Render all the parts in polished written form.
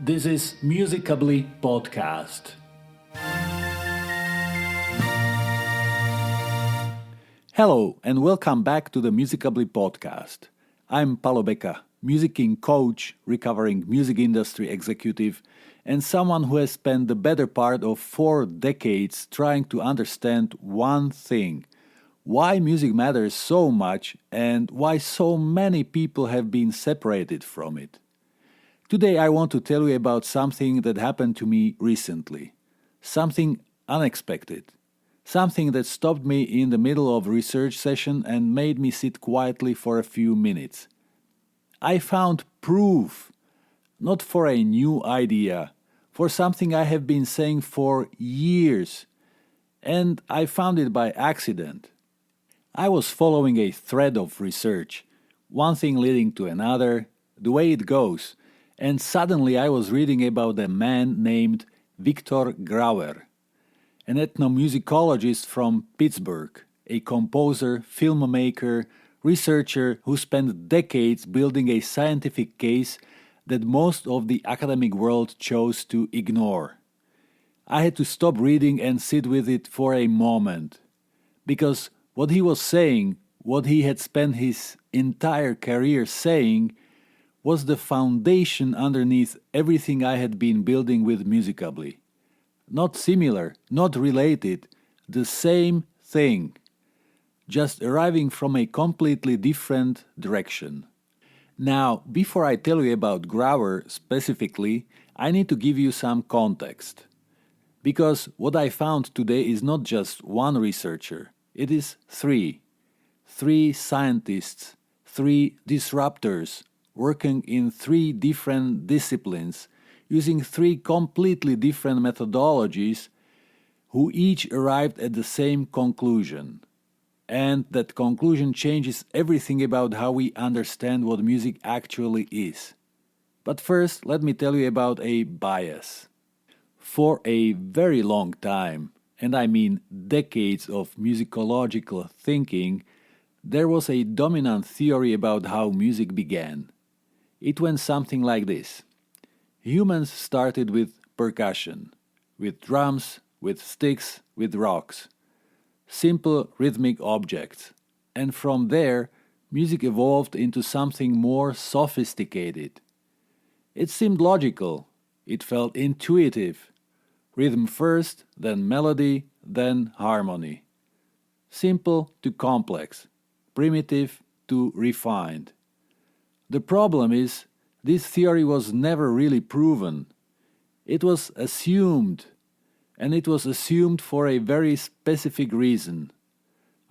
This is Musicably Podcast. Hello and welcome back to the Musicably Podcast. I'm Palo Beka, musicking coach, recovering music industry executive, and someone who has spent the better part of 4 decades trying to understand one thing: why music matters so much and why so many people have been separated from it. Today I want to tell you about something that happened to me recently. Something unexpected. Something that stopped me in the middle of a research session and made me sit quietly for a few minutes. I found proof, not for a new idea, for something I have been saying for years, and I found it by accident. I was following a thread of research, one thing leading to another, the way it goes, and suddenly I was reading about a man named Victor Grauer, an ethnomusicologist from Pittsburgh, a composer, filmmaker, researcher who spent decades building a scientific case that most of the academic world chose to ignore. I had to stop reading and sit with it for a moment, because what he was saying, what he had spent his entire career saying, was the foundation underneath everything I had been building with Musicably. Not similar, not related, the same thing, just arriving from a completely different direction. Now, before I tell you about Grauer specifically, I need to give you some context. Because what I found today is not just one researcher, it is 3. 3 scientists, 3 disruptors, working in 3 different disciplines, using 3 completely different methodologies, who each arrived at the same conclusion. And that conclusion changes everything about how we understand what music actually is. But first, let me tell you about a bias. For a very long time, and I mean decades of musicological thinking, there was a dominant theory about how music began. It went something like this. Humans started with percussion, with drums, with sticks, with rocks. Simple rhythmic objects. And from there, music evolved into something more sophisticated. It seemed logical. It felt intuitive. Rhythm first, then melody, then harmony. Simple to complex. Primitive to refined. The problem is, this theory was never really proven. It was assumed, and it was assumed for a very specific reason.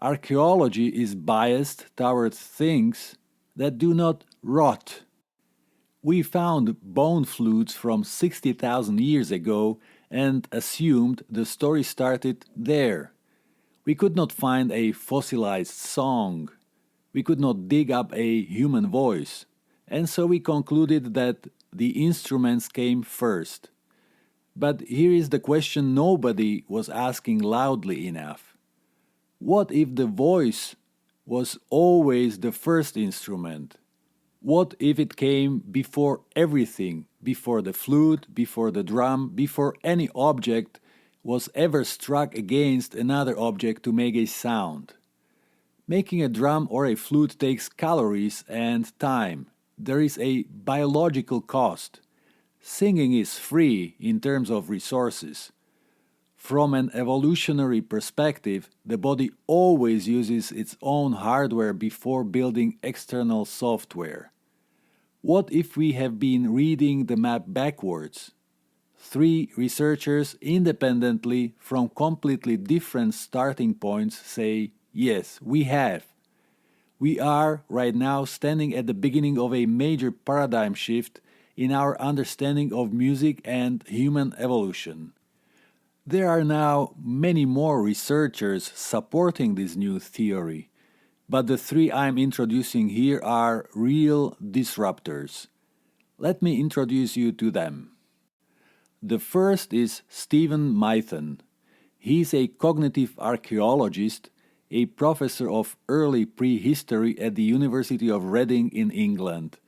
Archaeology is biased towards things that do not rot. We found bone flutes from 60,000 years ago and assumed the story started there. We could not find a fossilized song. We could not dig up a human voice. And so we concluded that the instruments came first. But here is the question nobody was asking loudly enough. What if the voice was always the first instrument? What if it came before everything, before the flute, before the drum, before any object was ever struck against another object to make a sound? Making a drum or a flute takes calories and time. There is a biological cost. Singing is free in terms of resources. From an evolutionary perspective, the body always uses its own hardware before building external software. What if we have been reading the map backwards? 3 researchers independently from completely different starting points say, yes, we have. We are right now standing at the beginning of a major paradigm shift in our understanding of music and human evolution. There are now many more researchers supporting this new theory, but the 3 I'm introducing here are real disruptors. Let me introduce you to them. The first is Steven Mithen. He's a cognitive archaeologist, a professor of early prehistory at the University of Reading in England,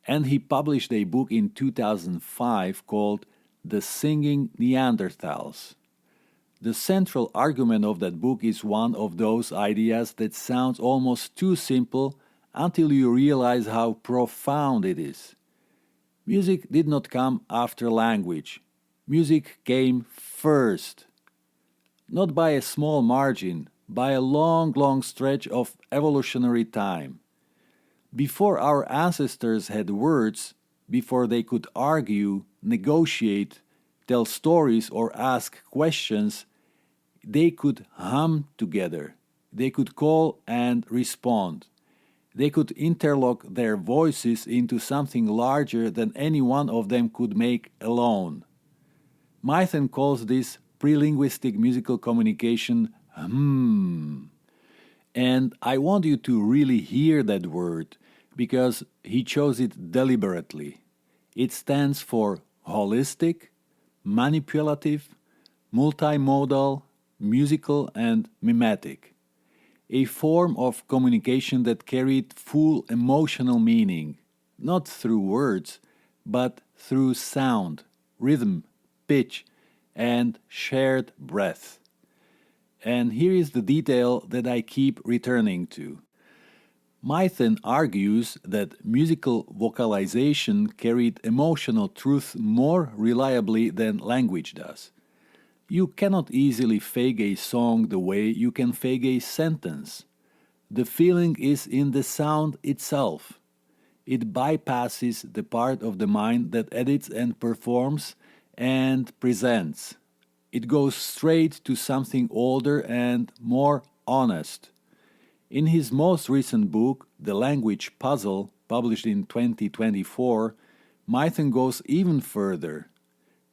and he published a book in 2005 called The Singing Neanderthals. The central argument of that book is one of those ideas that sounds almost too simple until you realize how profound it is. Music did not come after language. Music came first. Not by a small margin, by a long, long stretch of evolutionary time. Before our ancestors had words, before they could argue, negotiate, tell stories, or ask questions, they could hum together. They could call and respond. They could interlock their voices into something larger than any one of them could make alone. Mithen calls this prelinguistic musical communication hum. And I want you to really hear that word because he chose it deliberately. It stands for holistic, manipulative, multimodal, musical, and mimetic. A form of communication that carried full emotional meaning, not through words, but through sound, rhythm, pitch, and shared breath. And here is the detail that I keep returning to. Mithen argues that musical vocalization carried emotional truth more reliably than language does. You cannot easily fake a song the way you can fake a sentence. The feeling is in the sound itself. It bypasses the part of the mind that edits and performs and presents. It goes straight to something older and more honest. In his most recent book, The Language Puzzle, published in 2024, Mithen goes even further.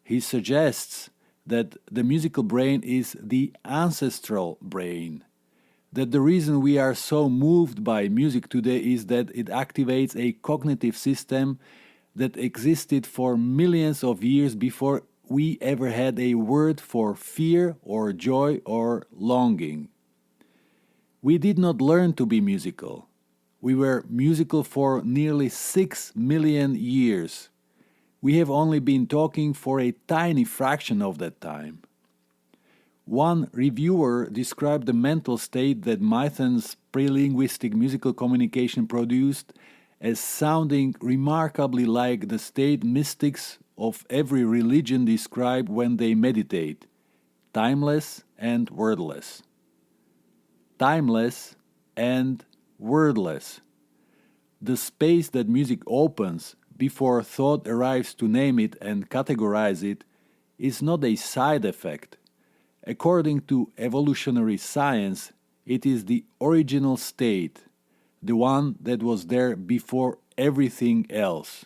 He suggests that the musical brain is the ancestral brain, that the reason we are so moved by music today is that it activates a cognitive system that existed for millions of years before we ever had a word for fear or joy or longing. We did not learn to be musical. We were musical for nearly 6 million years. We have only been talking for a tiny fraction of that time. One reviewer described the mental state that Mithen's prelinguistic musical communication produced as sounding remarkably like the state mystics of every religion describe when they meditate, timeless and wordless. Timeless and wordless. The space that music opens before thought arrives to name it and categorize it is not a side effect. According to evolutionary science, it is the original state, the one that was there before everything else.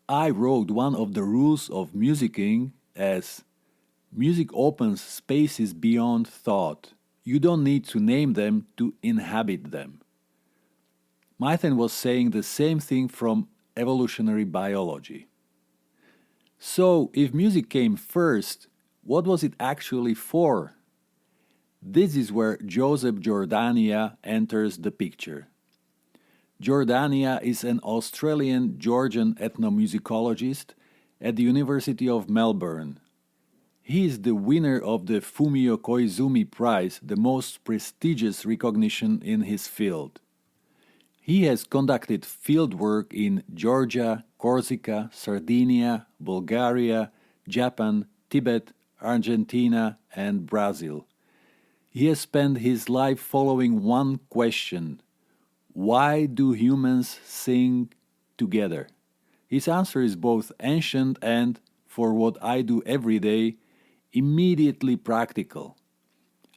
I wrote one of the rules of musicking as music opens spaces beyond thought. You don't need to name them to inhabit them. Mithen was saying the same thing from evolutionary biology. So, if music came first, what was it actually for? This is where Joseph Jordania enters the picture. Jordania is an Australian-Georgian ethnomusicologist at the University of Melbourne. He is the winner of the Fumio Koizumi Prize, the most prestigious recognition in his field. He has conducted fieldwork in Georgia, Corsica, Sardinia, Bulgaria, Japan, Tibet, Argentina, and Brazil. He has spent his life following one question: why do humans sing together? His answer is both ancient and, for what I do every day, immediately practical.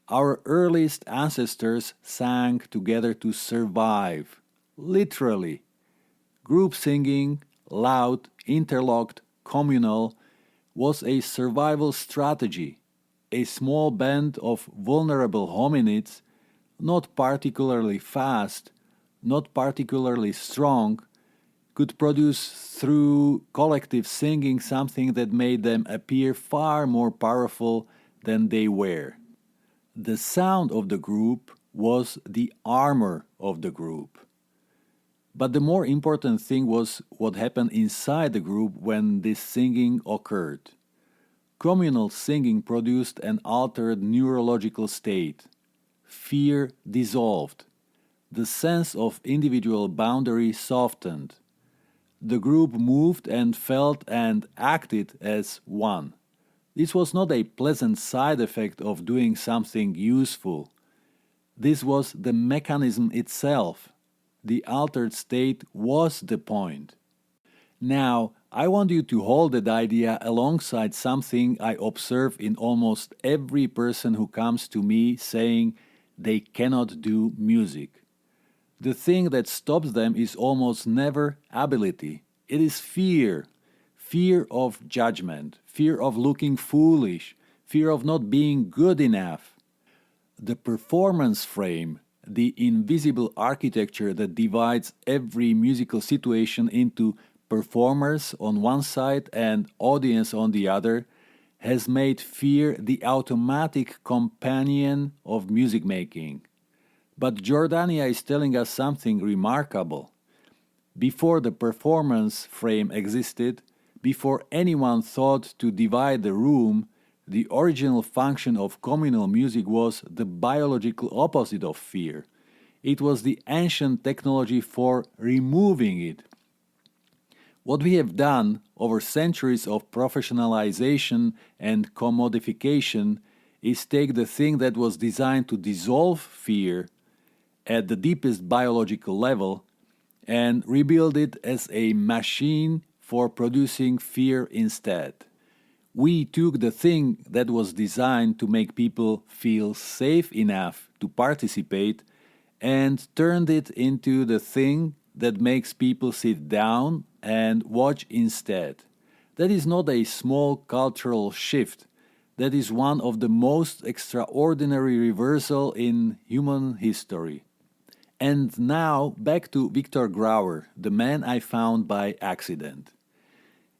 Our earliest ancestors sang together to survive, literally. Group singing, loud, interlocked, communal, was a survival strategy. A small band of vulnerable hominids, not particularly fast, not particularly strong, could produce through collective singing something that made them appear far more powerful than they were. The sound of the group was the armor of the group. But the more important thing was what happened inside the group when this singing occurred. Communal singing produced an altered neurological state. Fear dissolved. The sense of individual boundary softened. The group moved and felt and acted as one. This was not a pleasant side effect of doing something useful. This was the mechanism itself. The altered state was the point. Now, I want you to hold that idea alongside something I observe in almost every person who comes to me saying they cannot do music. The thing that stops them is almost never ability. It is fear. Fear of judgment, fear of looking foolish, fear of not being good enough. The performance frame, the invisible architecture that divides every musical situation into performers on one side and audience on the other, has made fear the automatic companion of music making. But Jordania is telling us something remarkable. Before the performance frame existed, before anyone thought to divide the room, the original function of communal music was the biological opposite of fear. It was the ancient technology for removing it. What we have done over centuries of professionalization and commodification is take the thing that was designed to dissolve fear at the deepest biological level and rebuild it as a machine for producing fear instead. We took the thing that was designed to make people feel safe enough to participate and turned it into the thing that makes people sit down and watch instead. That is not a small cultural shift. That is one of the most extraordinary reversals in human history. And now back to Victor Grauer, the man I found by accident.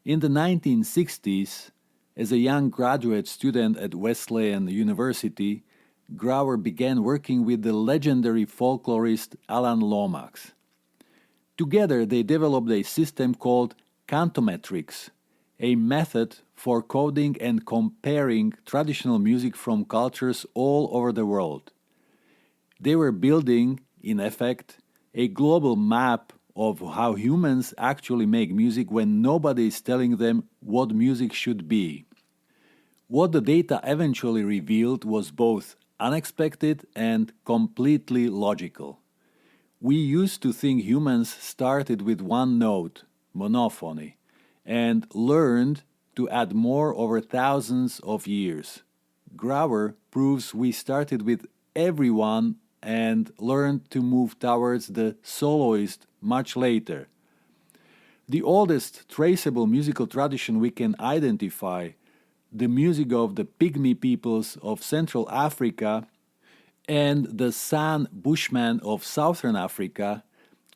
In the 1960s, as a young graduate student at Wesleyan University, Grauer began working with the legendary folklorist Alan Lomax. Together they developed a system called cantometrics, a method for coding and comparing traditional music from cultures all over the world. They were building, in effect, a global map of how humans actually make music when nobody is telling them what music should be. What the data eventually revealed was both unexpected and completely logical. We used to think humans started with one note, monophony, and learned to add more over thousands of years. Grauer proves we started with everyone and learned to move towards the soloist much later. The oldest traceable musical tradition we can identify, the music of the Pygmy peoples of Central Africa and the San Bushmen of Southern Africa,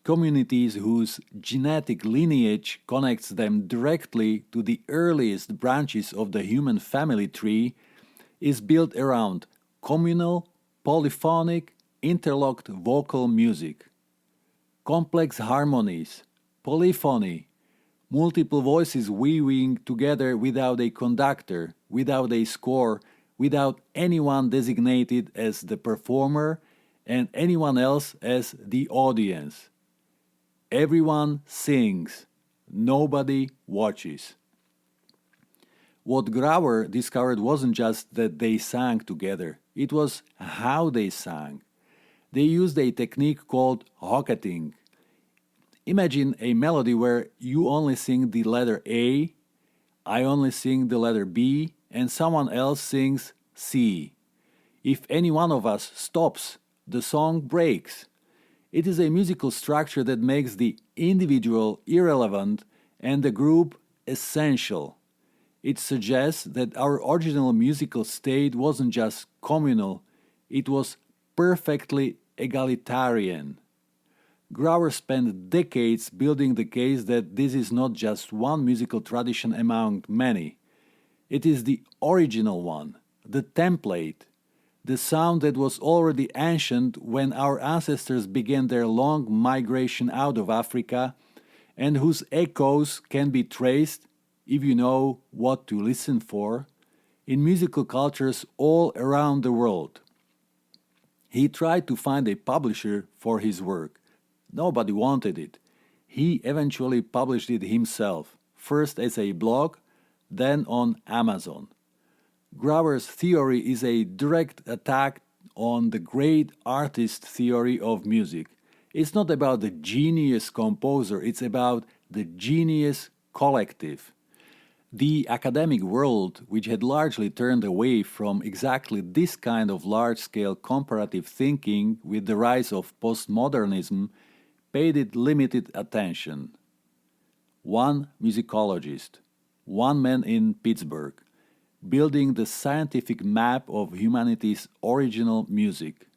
communities whose genetic lineage connects them directly to the earliest branches of the human family tree, is built around communal, polyphonic, interlocked vocal music. Complex harmonies, polyphony, multiple voices weaving together without a conductor, without a score, without anyone designated as the performer and anyone else as the audience. Everyone sings, nobody watches. What Grauer discovered wasn't just that they sang together, it was how they sang. They used a technique called hocketing. Imagine a melody where you only sing the letter A, I only sing the letter B, and someone else sings C. If any one of us stops, the song breaks. It is a musical structure that makes the individual irrelevant and the group essential. It suggests that our original musical state wasn't just communal, it was perfectly egalitarian. Grauer spent decades building the case that this is not just one musical tradition among many. It is the original one, the template. the sound that was already ancient when our ancestors began their long migration out of Africa, and whose echoes can be traced, if you know what to listen for, in musical cultures all around the world. He tried to find a publisher for his work. Nobody wanted it. He eventually published it himself, first as a blog, then on Amazon. Grauer's theory is a direct attack on the great artist theory of music. It's not about the genius composer, it's about the genius collective. The academic world, which had largely turned away from exactly this kind of large-scale comparative thinking with the rise of postmodernism, paid it limited attention. One musicologist, one man in Pittsburgh, building the scientific map of humanity's original music,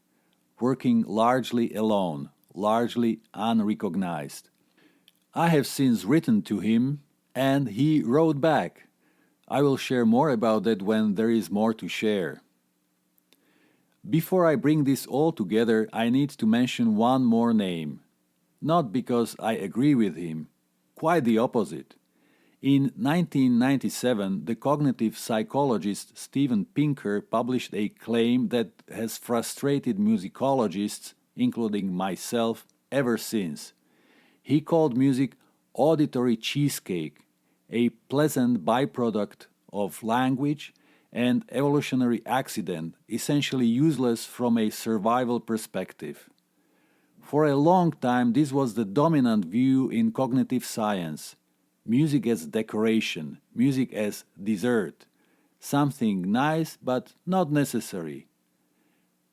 working largely alone, largely unrecognized. I have since written to him, and he wrote back. I will share more about that when there is more to share. Before I bring this all together, I need to mention one more name. Not because I agree with him, quite the opposite. In 1997, the cognitive psychologist Steven Pinker published a claim that has frustrated musicologists, including myself, ever since. He called music auditory cheesecake, a pleasant byproduct of language and evolutionary accident, essentially useless from a survival perspective. For a long time, this was the dominant view in cognitive science. Music as decoration, music as dessert, something nice but not necessary.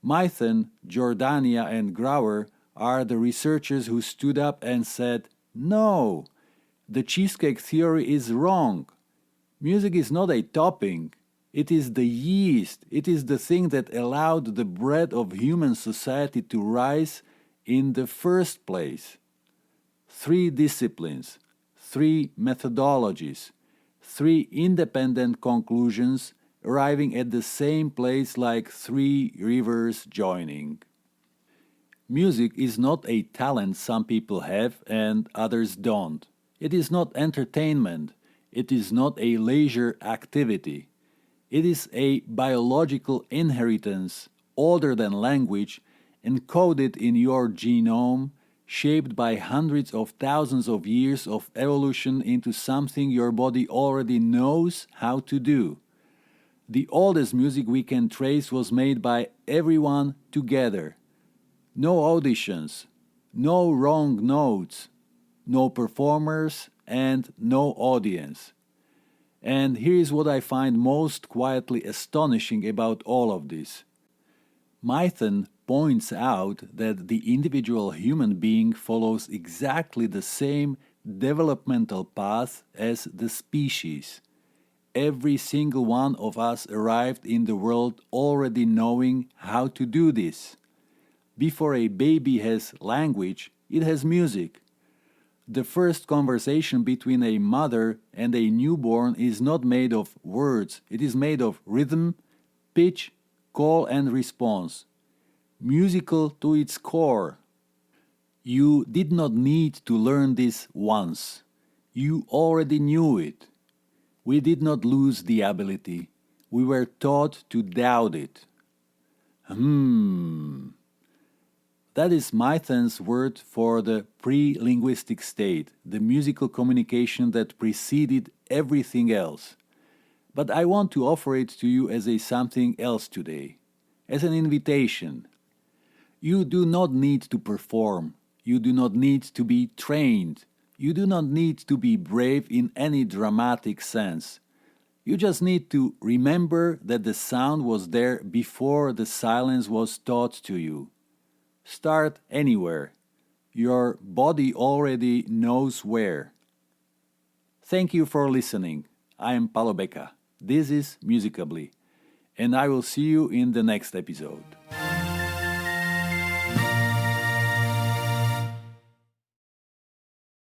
Mithen, Jordania, and Grauer are the researchers who stood up and said, "No, the cheesecake theory is wrong. Music is not a topping. It is the yeast. It is the thing that allowed the bread of human society to rise in the first place." 3 disciplines, 3 methodologies, 3 independent conclusions arriving at the same place like 3 rivers joining. Music is not a talent some people have and others don't. It is not entertainment. It is not a leisure activity. It is a biological inheritance, older than language, encoded in your genome, shaped by hundreds of thousands of years of evolution into something your body already knows how to do. The oldest music we can trace was made by everyone together. No auditions, no wrong notes, no performers, and no audience. And here is what I find most quietly astonishing about all of this. Mithen points out that the individual human being follows exactly the same developmental path as the species. Every single one of us arrived in the world already knowing how to do this. Before a baby has language, it has music. The first conversation between a mother and a newborn is not made of words, it is made of rhythm, pitch, call and response. Musical to its core. You did not need to learn this once. You already knew it. We did not lose the ability. We were taught to doubt it. That is Mithen's word for the pre-linguistic state, the musical communication that preceded everything else. But I want to offer it to you as a something else today, as an invitation. You do not need to perform. You do not need to be trained. You do not need to be brave in any dramatic sense. You just need to remember that the sound was there before the silence was taught to you. Start anywhere. Your body already knows where. Thank you for listening. I am Palo Beka. This is Musicably, and I will see you in the next episode.